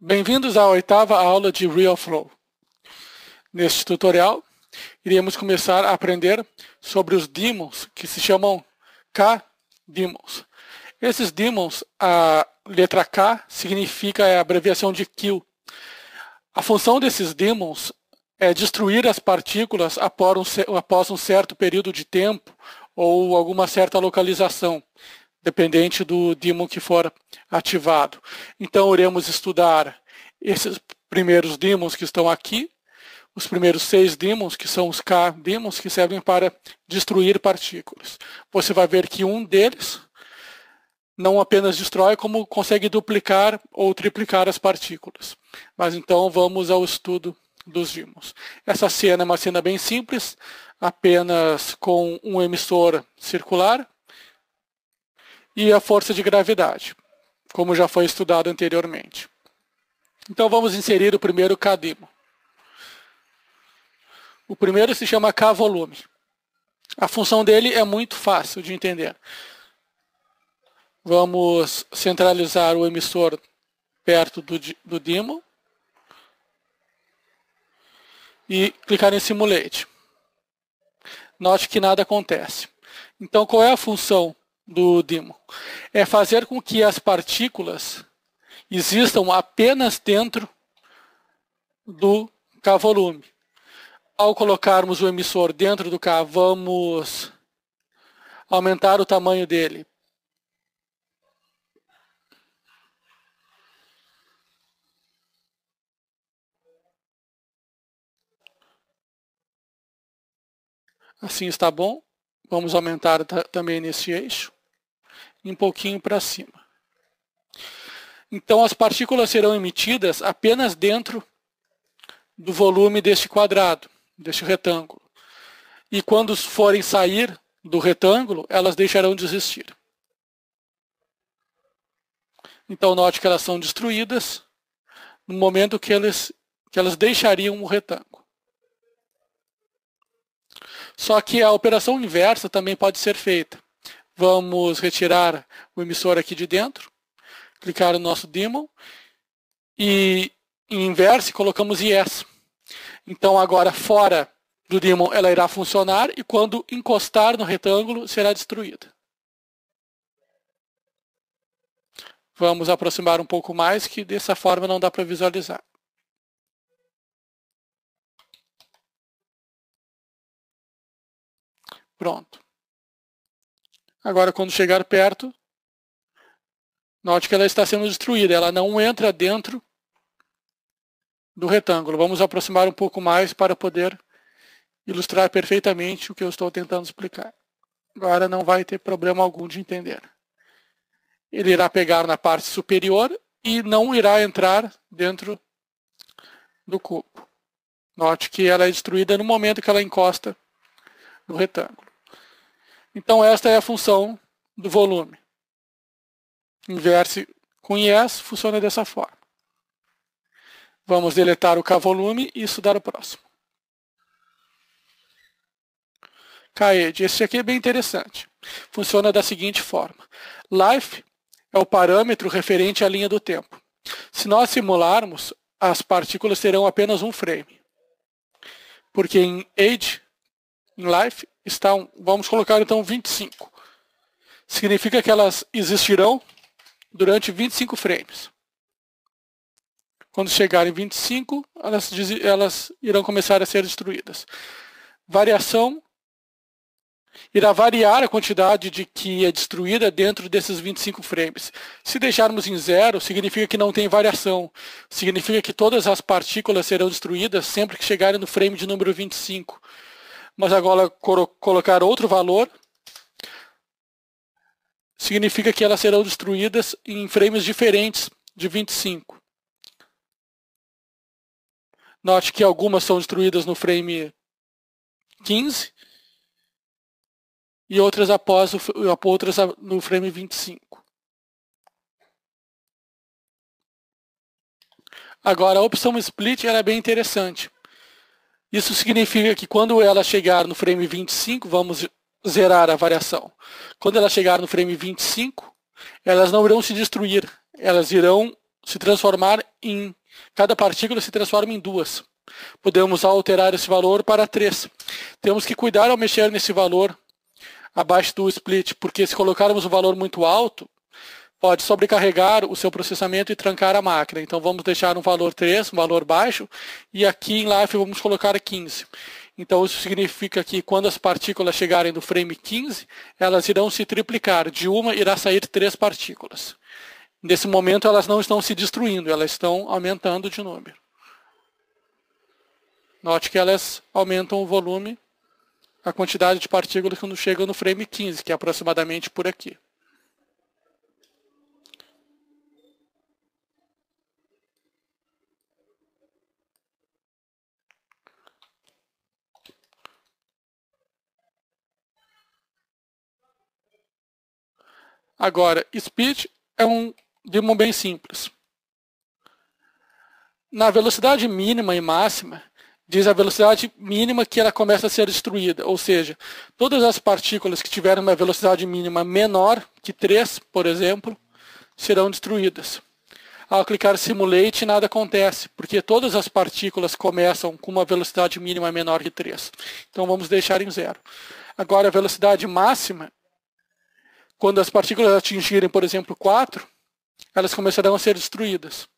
Bem-vindos à oitava aula de RealFlow. Neste tutorial, iremos começar a aprender sobre os daemons, que se chamam K-daemons. Esses daemons, a letra K significa a abreviação de Kill. A função desses daemons é destruir as partículas após um certo período de tempo ou alguma certa localização, dependente do daemon que for ativado. Então, iremos estudar esses primeiros daemons que estão aqui, os primeiros 6 daemons, que são os K-daemons, que servem para destruir partículas. Você vai ver que um deles não apenas destrói, como consegue duplicar ou triplicar as partículas. Mas então vamos ao estudo dos daemons. Essa cena é uma cena bem simples, apenas com um emissor circular e a força de gravidade, como já foi estudado anteriormente. Então vamos inserir o primeiro K-daemon. O primeiro se chama K-volume. A função dele é muito fácil de entender. Vamos centralizar o emissor perto do daemon e clicar em Simulate. Note que nada acontece. Então qual é a função do daemon? É fazer com que as partículas existam apenas dentro do K-volume. Ao colocarmos o emissor dentro do K, vamos aumentar o tamanho dele. Assim está bom. Vamos aumentar também nesse eixo. E um pouquinho para cima. Então as partículas serão emitidas apenas dentro do volume deste quadrado, deste retângulo. E quando forem sair do retângulo, elas deixarão de existir. Então note que elas são destruídas no momento que elas deixariam o retângulo. Só que a operação inversa também pode ser feita. Vamos retirar o emissor aqui de dentro, clicar no nosso daemon e em inverse colocamos Yes. Então agora fora do daemon ela irá funcionar e quando encostar no retângulo será destruída. Vamos aproximar um pouco mais, que dessa forma não dá para visualizar. Pronto. Agora quando chegar perto, note que ela está sendo destruída, ela não entra dentro do retângulo. Vamos aproximar um pouco mais para poder ilustrar perfeitamente o que eu estou tentando explicar. Agora não vai ter problema algum de entender. Ele irá pegar na parte superior e não irá entrar dentro do cubo. Note que ela é destruída no momento que ela encosta no retângulo. Então esta é a função do volume. Inverse com Yes funciona dessa forma. Vamos deletar o K-volume e estudar o próximo. K-edge. Esse aqui é bem interessante. Funciona da seguinte forma. Life é o parâmetro referente à linha do tempo. Se nós simularmos, as partículas terão apenas um frame. Porque em age, em life, vamos colocar então 25. Significa que elas existirão durante 25 frames. Quando chegarem 25, elas irão começar a ser destruídas. Variação irá variar a quantidade de que é destruída dentro desses 25 frames. Se deixarmos em 0, significa que não tem variação. Significa que todas as partículas serão destruídas sempre que chegarem no frame de número 25. Mas agora colocar outro valor significa que elas serão destruídas em frames diferentes de 25. Note que algumas são destruídas no frame 15 e outras no frame 25. Agora a opção Split é bem interessante. Isso significa que quando ela chegar no frame 25, vamos zerar a variação. Quando ela chegar no frame 25, elas não irão se destruir, elas irão se transformar em... Cada partícula se transforma em 2. Podemos alterar esse valor para 3. Temos que cuidar ao mexer nesse valor abaixo do split, porque se colocarmos um valor muito alto, pode sobrecarregar o seu processamento e trancar a máquina. Então vamos deixar um valor 3, um valor baixo, e aqui em life vamos colocar 15. Então isso significa que quando as partículas chegarem no frame 15, elas irão se triplicar. De uma irá sair 3 partículas. Nesse momento elas não estão se destruindo, elas estão aumentando de número. Note que elas aumentam o volume, a quantidade de partículas quando chegam no frame 15, que é aproximadamente por aqui. Agora, speed é um dímon bem simples. Na velocidade mínima e máxima, diz a velocidade mínima que ela começa a ser destruída, ou seja, todas as partículas que tiverem uma velocidade mínima menor que 3, por exemplo, serão destruídas. Ao clicar Simulate, nada acontece, porque todas as partículas começam com uma velocidade mínima menor que 3. Então vamos deixar em 0. Agora, a velocidade máxima, quando as partículas atingirem, por exemplo, 4, elas começarão a ser destruídas.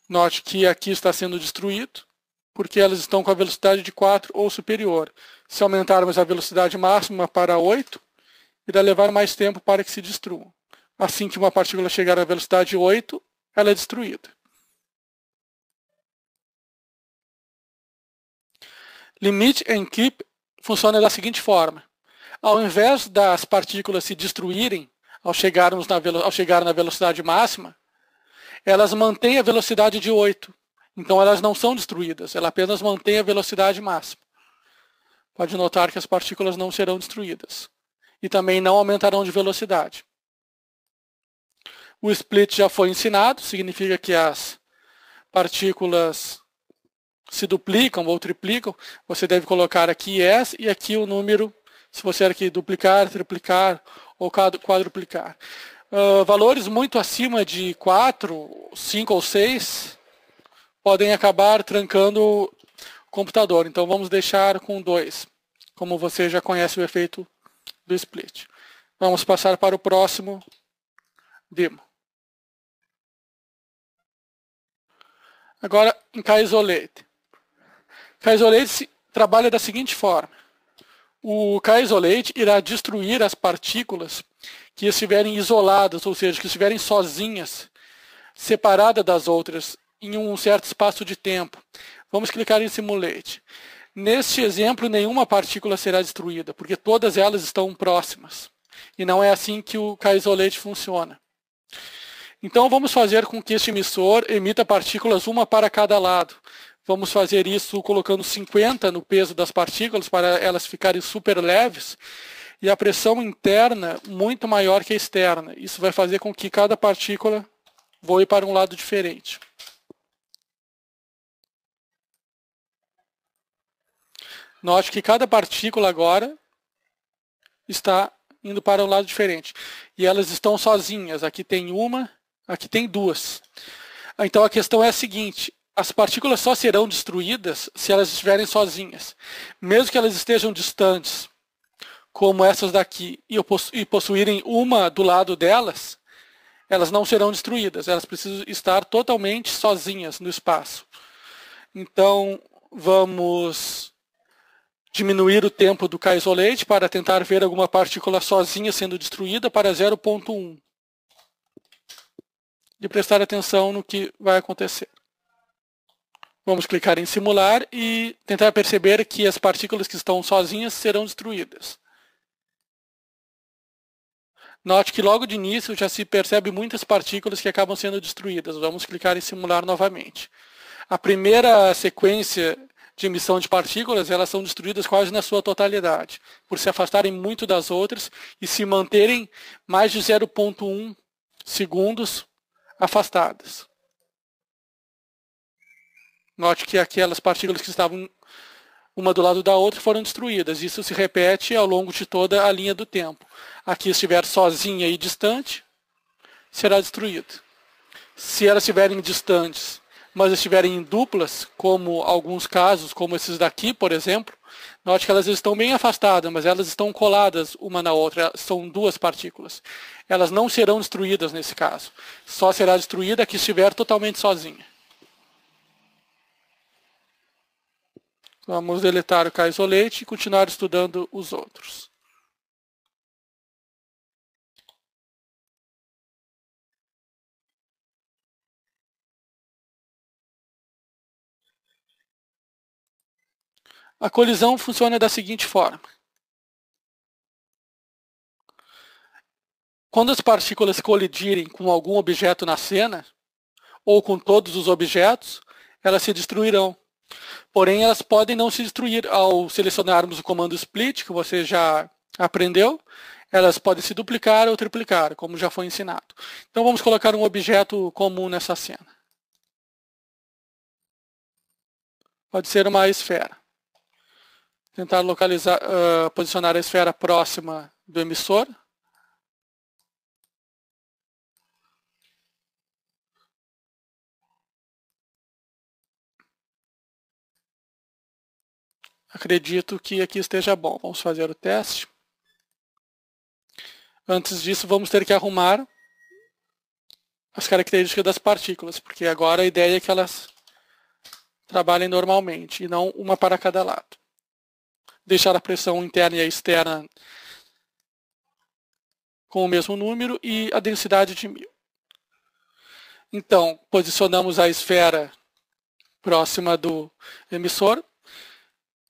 Note que aqui está sendo destruído, porque elas estão com a velocidade de 4 ou superior. Se aumentarmos a velocidade máxima para 8, irá levar mais tempo para que se destruam. Assim que uma partícula chegar à velocidade 8, ela é destruída. Limit and Keep funciona da seguinte forma. Ao invés das partículas se destruírem ao chegar na velocidade máxima, elas mantêm a velocidade de 8. Então elas não são destruídas, ela apenas mantém a velocidade máxima. Pode notar que as partículas não serão destruídas. E também não aumentarão de velocidade. O split já foi ensinado, significa que as partículas se duplicam ou triplicam. Você deve colocar aqui S e aqui o número, se você quer duplicar, triplicar ou quadruplicar. Valores muito acima de 4, 5 ou 6 podem acabar trancando o computador. Então vamos deixar com 2, como você já conhece o efeito do split. Vamos passar para o próximo demo. Agora em K-Isolate. K-Isolate trabalha da seguinte forma. O K-Isolate irá destruir as partículas que estiverem isoladas, ou seja, que estiverem sozinhas, separadas das outras, em um certo espaço de tempo. Vamos clicar em Simulate. Neste exemplo, nenhuma partícula será destruída, porque todas elas estão próximas. E não é assim que o K-Isolate funciona. Então vamos fazer com que este emissor emita partículas uma para cada lado. Vamos fazer isso colocando 50 no peso das partículas para elas ficarem super leves e a pressão interna muito maior que a externa. Isso vai fazer com que cada partícula voe para um lado diferente. Note que cada partícula agora está indo para um lado diferente. E elas estão sozinhas. Aqui tem uma, aqui tem 2. Então a questão é a seguinte. As partículas só serão destruídas se elas estiverem sozinhas. Mesmo que elas estejam distantes, como essas daqui, e possuírem uma do lado delas, elas não serão destruídas. Elas precisam estar totalmente sozinhas no espaço. Então, vamos diminuir o tempo do K-Isolate para tentar ver alguma partícula sozinha sendo destruída para 0.1. E prestar atenção no que vai acontecer. Vamos clicar em simular e tentar perceber que as partículas que estão sozinhas serão destruídas. Note que logo de início já se percebe muitas partículas que acabam sendo destruídas. Vamos clicar em simular novamente. A primeira sequência de emissão de partículas, elas são destruídas quase na sua totalidade, por se afastarem muito das outras e se manterem mais de 0.1 segundos afastadas. Note que aquelas partículas que estavam uma do lado da outra foram destruídas. Isso se repete ao longo de toda a linha do tempo. Aqui estiver sozinha e distante, será destruído. Se elas estiverem distantes, mas estiverem em duplas, como alguns casos, como esses daqui, por exemplo, note que elas estão bem afastadas, mas elas estão coladas uma na outra, são duas partículas. Elas não serão destruídas nesse caso. Só será destruída a que estiver totalmente sozinha. Vamos deletar o K-isolate e continuar estudando os outros. A colisão funciona da seguinte forma. Quando as partículas colidirem com algum objeto na cena, ou com todos os objetos, elas se destruirão. Porém, elas podem não se destruir ao selecionarmos o comando split, que você já aprendeu. Elas podem se duplicar ou triplicar, como já foi ensinado. Então, vamos colocar um objeto comum nessa cena. Pode ser uma esfera. Tentar localizar, posicionar a esfera próxima do emissor. Acredito que aqui esteja bom. Vamos fazer o teste. Antes disso, vamos ter que arrumar as características das partículas, porque agora a ideia é que elas trabalhem normalmente, e não uma para cada lado. Deixar a pressão interna e a externa com o mesmo número e a densidade de 1000. Então, posicionamos a esfera próxima do emissor.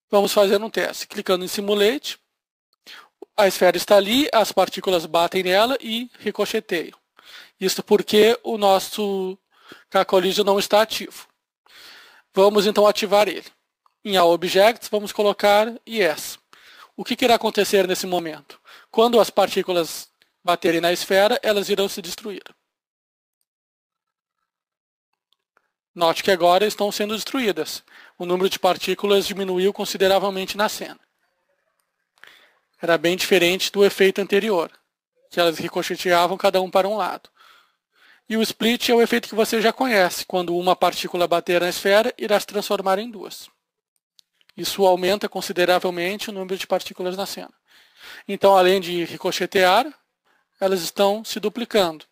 Vamos fazer um teste. Clicando em Simulate, a esfera está ali, as partículas batem nela e ricocheteiam. Isso porque o nosso K-Collision não está ativo. Vamos então ativar ele. Em All Objects, vamos colocar Yes. O que irá acontecer nesse momento? Quando as partículas baterem na esfera, elas irão se destruir. Note que agora estão sendo destruídas. O número de partículas diminuiu consideravelmente na cena. Era bem diferente do efeito anterior, que elas ricocheteavam cada um para um lado. E o split é o efeito que você já conhece. Quando uma partícula bater na esfera, irá se transformar em duas. Isso aumenta consideravelmente o número de partículas na cena. Então, além de ricochetear, elas estão se duplicando.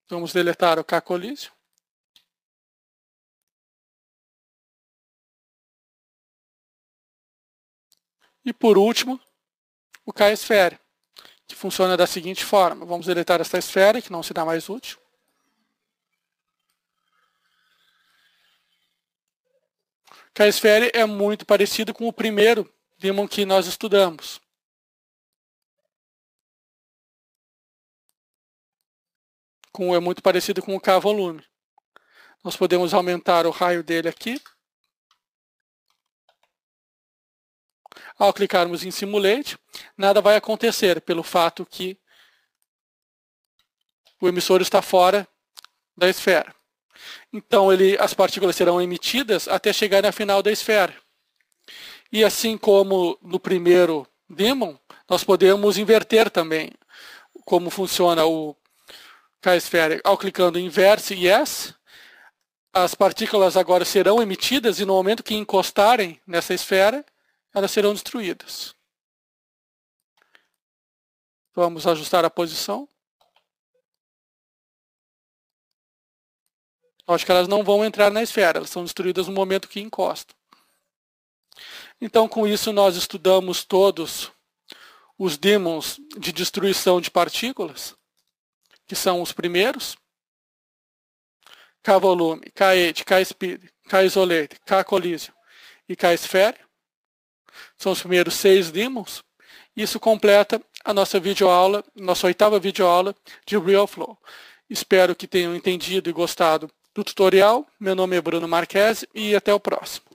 Vamos deletar o K-Collision. E por último, o K-Sphere, que funciona da seguinte forma. Vamos deletar esta esfera, que não será mais útil. K-Sphere é muito parecido com o primeiro daemon que nós estudamos. É muito parecido com o K-Volume. Nós podemos aumentar o raio dele aqui. Ao clicarmos em Simulate, nada vai acontecer pelo fato que o emissor está fora da esfera. Então, as partículas serão emitidas até chegar na final da esfera. E assim como no primeiro daemon, nós podemos inverter também como funciona o K-Sphere. Ao clicando em Inverse Yes, as partículas agora serão emitidas e no momento que encostarem nessa esfera, elas serão destruídas. Vamos ajustar a posição. Acho que elas não vão entrar na esfera, elas são destruídas no momento que encostam. Então, com isso, nós estudamos todos os daemons de destruição de partículas, que são os primeiros: K-Volume, K-Edge, K-Speed, K-Isolate, K-Collision e K-Sphere. São os primeiros 6 daemons. Isso completa a nossa videoaula, nossa 8ª videoaula de RealFlow. Espero que tenham entendido e gostado do tutorial. Meu nome é Bruno Marquesi e até o próximo.